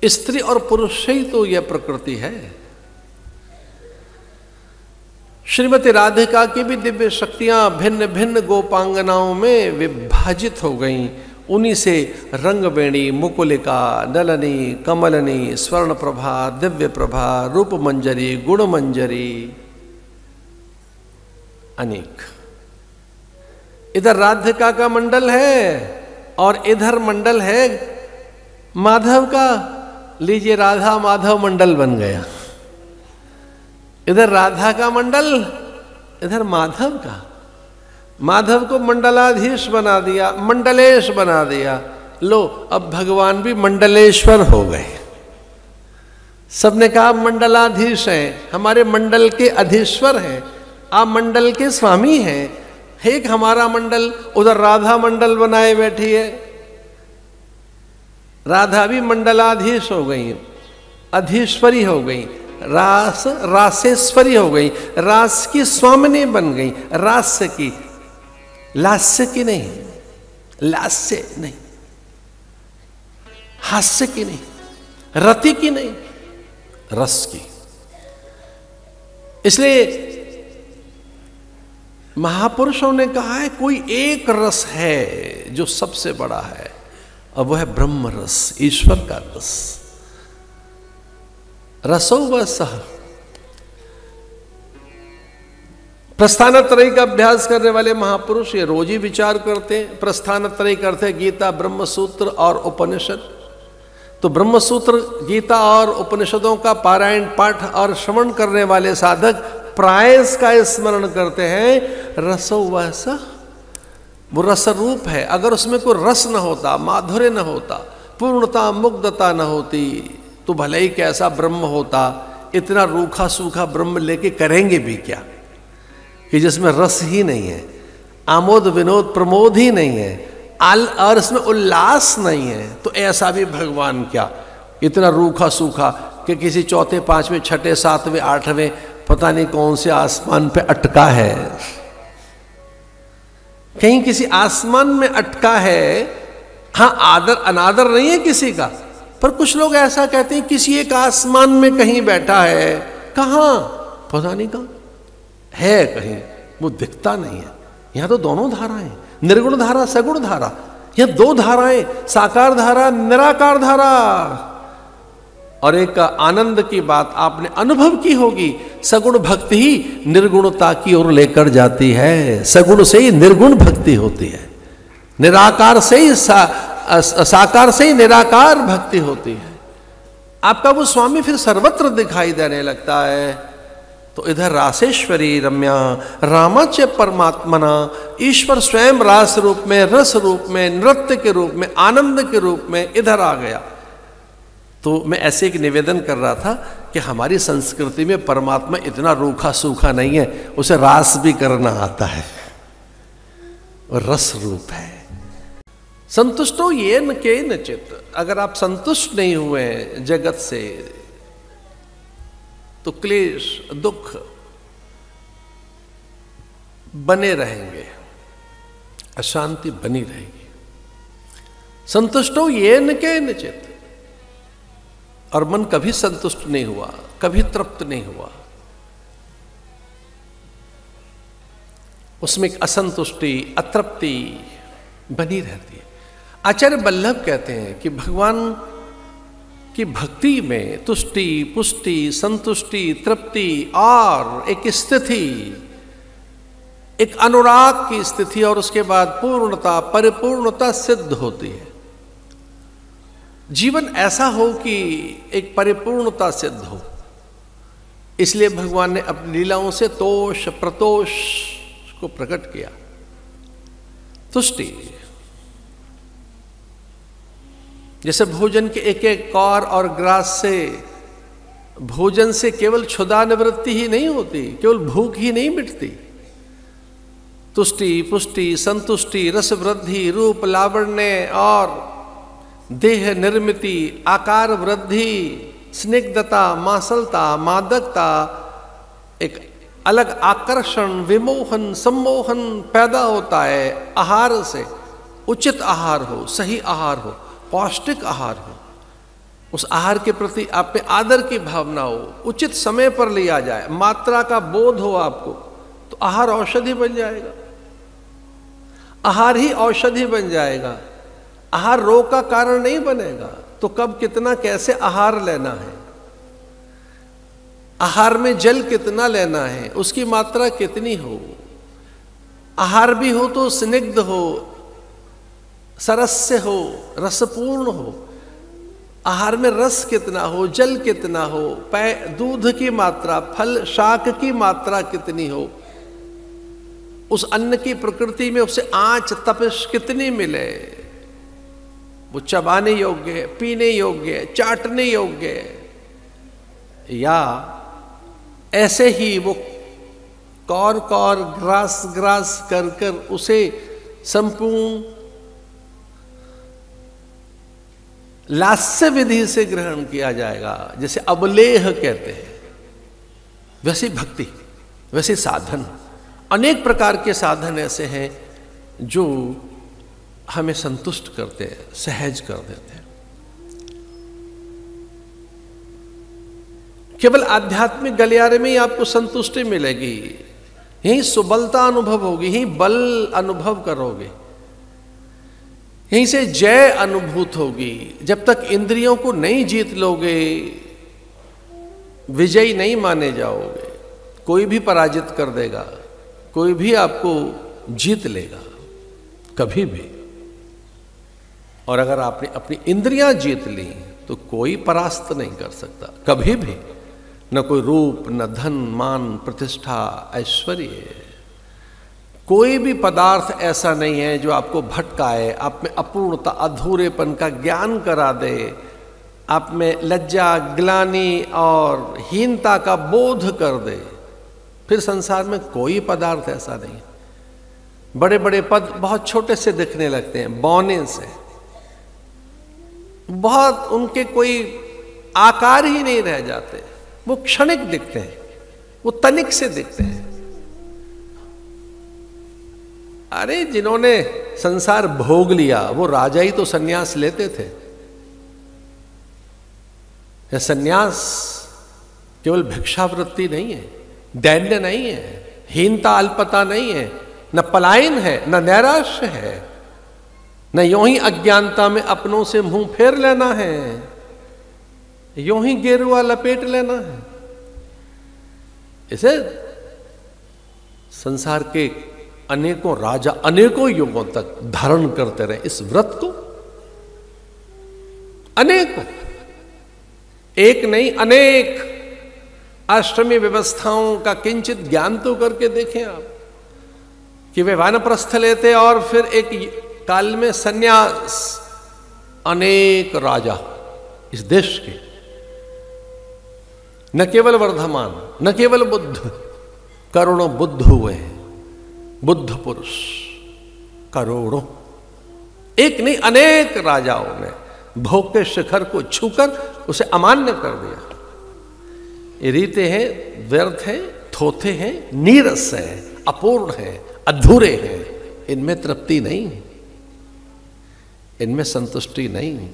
स्त्री और पुरुष से ही तो यह प्रकृति है। श्रीमती राधिका की भी दिव्य शक्तियां भिन्न भिन्न गोपांगनाओं में विभाजित हो गईं। उन्हीं से रंगवेणी, मुकुलिका, नलनी, कमलनी, स्वर्ण प्रभा, दिव्य प्रभा, रूप मंजरी, गुण मंजरी, अनेक। इधर राधिका का मंडल है और इधर मंडल है माधव का। लीजिए, राधा माधव मंडल बन गया। इधर राधा का मंडल, इधर माधव का। माधव को मंडलाधीश बना दिया, मंडलेश बना दिया। लो, अब भगवान भी मंडलेश्वर हो गए। सबने कहा मंडलाधीश हैं, हमारे मंडल के अधीश्वर हैं, आप मंडल के स्वामी हैं। एक हमारा मंडल, उधर राधा मंडल बनाए बैठी है। राधा भी मंडलाधीश हो गई, अधीश्वरी हो गई, रासेश्वरी हो गई, रास की स्वामिनी बन गई। रास्य की, लास्य की नहीं, लास्य नहीं, हास्य की नहीं, रति की नहीं, रस की। इसलिए महापुरुषों ने कहा है कोई एक रस है जो सबसे बड़ा है, और वह है ब्रह्म रस, ईश्वर का रस। रसो व सह। प्रस्थानत्रयी का अभ्यास करने वाले महापुरुष ये रोज ही विचार करते हैं। प्रस्थानत्रयी करते हैं गीता, ब्रह्म सूत्र और उपनिषद। तो ब्रह्म सूत्र, गीता और उपनिषदों का पारायण, पाठ और श्रवण करने वाले साधक प्राय का स्मरण करते हैं रसो व सह। वो रस रूप है। अगर उसमें कोई रस न होता, माधुर्य न होता, पूर्णता, मुग्धता न होती, तो भले ही कैसा ब्रह्म होता। इतना रूखा सूखा ब्रह्म लेके करेंगे भी क्या, कि जिसमें रस ही नहीं है, आमोद विनोद प्रमोद ही नहीं है, और इसमें उल्लास नहीं है, तो ऐसा भी भगवान क्या। इतना रूखा सूखा कि किसी चौथे, पांचवें, छठे, सातवें, आठवें पता नहीं कौन से आसमान पे अटका है, कहीं किसी आसमान में अटका है। हाँ, आदर अनादर नहीं है किसी का, पर कुछ लोग ऐसा कहते हैं किसी एक आसमान में कहीं बैठा है। कहाँ, पता नहीं कहाँ है, कहीं वो दिखता नहीं है। यहां तो दोनों धाराएं, निर्गुण धारा, सगुण धारा। यह दो धाराएं, साकार धारा, निराकार धारा। और एक आनंद की बात आपने अनुभव की होगी, सगुण भक्ति ही निर्गुणता की ओर लेकर जाती है। सगुण से ही निर्गुण भक्ति होती है, निराकार से ही साकार से ही निराकार भक्ति होती है। आपका वो स्वामी फिर सर्वत्र दिखाई देने लगता है। तो इधर रासेश्वरी रम्या, रामाच परमात्मना, ईश्वर स्वयं रास रूप में, रस रूप में, नृत्य के रूप में, आनंद के रूप में इधर आ गया। तो मैं ऐसे एक निवेदन कर रहा था कि हमारी संस्कृति में परमात्मा इतना रूखा सूखा नहीं है, उसे रास भी करना आता है, और रस रूप है। संतुष्टो ये न के नचित। अगर आप संतुष्ट नहीं हुए जगत से, तो क्लेश, दुख बने रहेंगे, अशांति बनी रहेगी। संतुष्टो ये न के नचित। और मन कभी संतुष्ट नहीं हुआ, कभी तृप्त नहीं हुआ, उसमें एक असंतुष्टि, अतृप्ति बनी रहती है। आचार्य वल्लभ कहते हैं कि भगवान की भक्ति में तुष्टि, पुष्टि, संतुष्टि, तृप्ति और एक स्थिति, एक अनुराग की स्थिति, और उसके बाद पूर्णता, परिपूर्णता सिद्ध होती है। जीवन ऐसा हो कि एक परिपूर्णता सिद्ध हो। इसलिए भगवान ने अपनी लीलाओं से तोष, प्रतोष को प्रकट किया। तुष्टि, जैसे भोजन के एक एक कौर और ग्रास से, भोजन से केवल क्षुधा निवृत्ति ही नहीं होती, केवल भूख ही नहीं मिटती। तुष्टि, पुष्टि, संतुष्टि, रस वृद्धि, रूप लावण्य और देह निर्मिति, आकार वृद्धि, स्निग्धता, मांसलता, मादकता, एक अलग आकर्षण, विमोहन, सम्मोहन पैदा होता है आहार से। उचित आहार हो, सही आहार हो, पौष्टिक आहार हो, उस आहार के प्रति आप में आदर की भावना हो, उचित समय पर लिया जाए, मात्रा का बोध हो आपको, तो आहार औषधि बन जाएगा। आहार ही औषधि बन जाएगा। आहार रोग का कारण नहीं बनेगा। तो कब कितना कैसे आहार लेना है, आहार में जल कितना लेना है, उसकी मात्रा कितनी हो, आहार भी हो तो स्निग्ध हो, सरस्य हो, रसपूर्ण हो, आहार में रस कितना हो, जल कितना हो, दूध की मात्रा, फल शाक की मात्रा कितनी हो, उस अन्न की प्रकृति में उसे आंच तपिश कितनी मिले, वो चबाने योग्य है, पीने योग्य है, चाटने योग्य है, या ऐसे ही वो कौर कौर ग्रास ग्रास कर कर उसे संपूर्ण लास्य विधि से ग्रहण किया जाएगा, जैसे अवलेह कहते हैं, वैसी भक्ति, वैसे साधन। अनेक प्रकार के साधन ऐसे हैं जो हमें संतुष्ट करते हैं, सहज कर देते हैं। केवल आध्यात्मिक गलियारे में ही आपको संतुष्टि मिलेगी, यही सुबलता अनुभव होगी, यही बल अनुभव करोगे, यहीं से जय अनुभूत होगी। जब तक इंद्रियों को नहीं जीत लोगे, विजयी नहीं माने जाओगे। कोई भी पराजित कर देगा, कोई भी आपको जीत लेगा, कभी भी। और अगर आपने अपनी इंद्रियां जीत ली तो कोई परास्त नहीं कर सकता, कभी भी। न कोई रूप, न धन, मान, प्रतिष्ठा, ऐश्वर्य, कोई भी पदार्थ ऐसा नहीं है जो आपको भटकाए, आप में अपूर्णता, अधूरेपन का ज्ञान करा दे, आप में लज्जा, ग्लानि और हीनता का बोध कर दे। फिर संसार में कोई पदार्थ ऐसा नहीं। बड़े बड़े पद बहुत छोटे से दिखने लगते हैं, बौने से, बहुत उनके कोई आकार ही नहीं रह जाते, वो क्षणिक दिखते हैं, वो तनिक से दिखते हैं। अरे जिन्होंने संसार भोग लिया वो राजा ही तो सन्यास लेते थे। यह सन्यास केवल भिक्षावृत्ति नहीं है, दैन्य नहीं है, हीनता अल्पता नहीं है, न पलायन है, न नैराश्य है, न यूं ही अज्ञानता में अपनों से मुंह फेर लेना है, यूं ही गेरुआ लपेट लेना है। इसे संसार के अनेकों राजा अनेकों युगों तक धारण करते रहे इस व्रत को, अनेकों, एक नहीं अनेक आश्रमी व्यवस्थाओं का किंचित ज्ञान तो करके देखें आप, कि वे वानप्रस्थ लेते और फिर एक काल में सन्यास। अनेक राजा इस देश के, न केवल वर्धमान, न केवल बुद्ध, करोड़ों बुद्ध हुए हैं, बुद्ध पुरुष करोड़ों, एक नहीं अनेक राजाओं ने भोग के शिखर को छूकर उसे अमान्य कर दिया। ये रीते हैं, व्यर्थ हैं, थोथे हैं, नीरस हैं, अपूर्ण हैं, अधूरे हैं, इनमें तृप्ति नहीं, इनमें संतुष्टि नहीं।